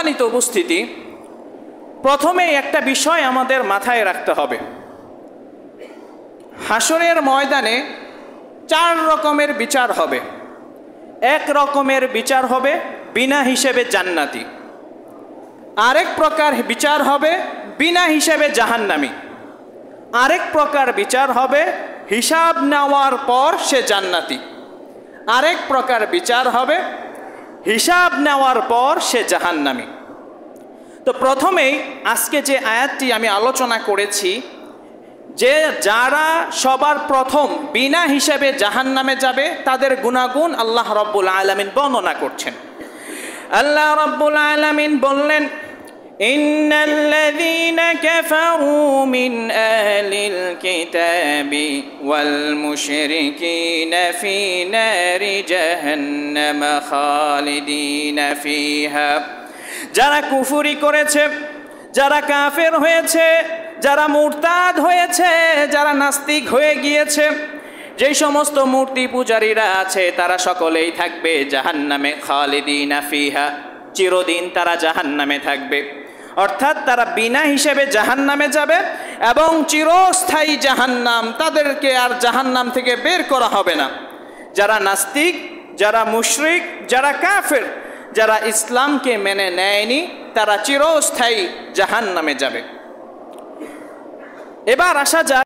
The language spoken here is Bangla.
সম্মানিত উপস্থিতি, প্রথমে একটা বিষয় আমাদের মাথায় রাখতে হবে। হাসরের ময়দানে 4 রকমের বিচার হবে। এক রকমের বিচার হবে বিনা হিসেবে জান্নাতি, আরেক প্রকার বিচার হবে বিনা হিসেবে জাহান্নামী, আরেক প্রকার বিচার হবে হিসাব নেওয়ার পর সে জান্নাতি, আরেক প্রকার বিচার হবে হিসাব নেওয়ার পর সে জাহান্নামী। তো প্রথমেই আজকে যে আয়াতটি আমি আলোচনা করেছি, যে যারা সবার প্রথম বিনা হিসাবে জাহান্নামে যাবে তাদের গুনাগুণ আল্লাহ রাব্বুল আলামিন বর্ণনা করছেন। আল্লাহ রাব্বুল আলামিন বললেন, ইন্নাল্লাযীনা কাফারু মিন আহলিল কিতাবি ওয়াল মুশরিকিনা ফী নারি জাহান্নাম খালিদিনা ফীহা। যারা কুফরি করেছে, যারা কাফের হয়েছে, যারা মুরতাদ হয়েছে, যারা নাস্তিক হয়ে গিয়েছে, যেই সমস্ত মূর্তি পূজারীরা আছে তারা সকলেই থাকবে জাহান্নামে খালিদিনা ফিহা, চিরদিন তারা জাহান্নামে থাকবে। অর্থাৎ তারা বিনা হিসেবে জাহান্নামে যাবে এবং চিরস্থায়ী জাহান্নাম, তাদেরকে আর জাহান্নাম থেকে বের করা হবে না। যারা নাস্তিক, যারা মুশরিক, যারা কাফের, যারা ইসলামকে মেনে নেয়নি, তারা চিরস্থায়ী জাহান্নামে যাবে। এবার আসা যাক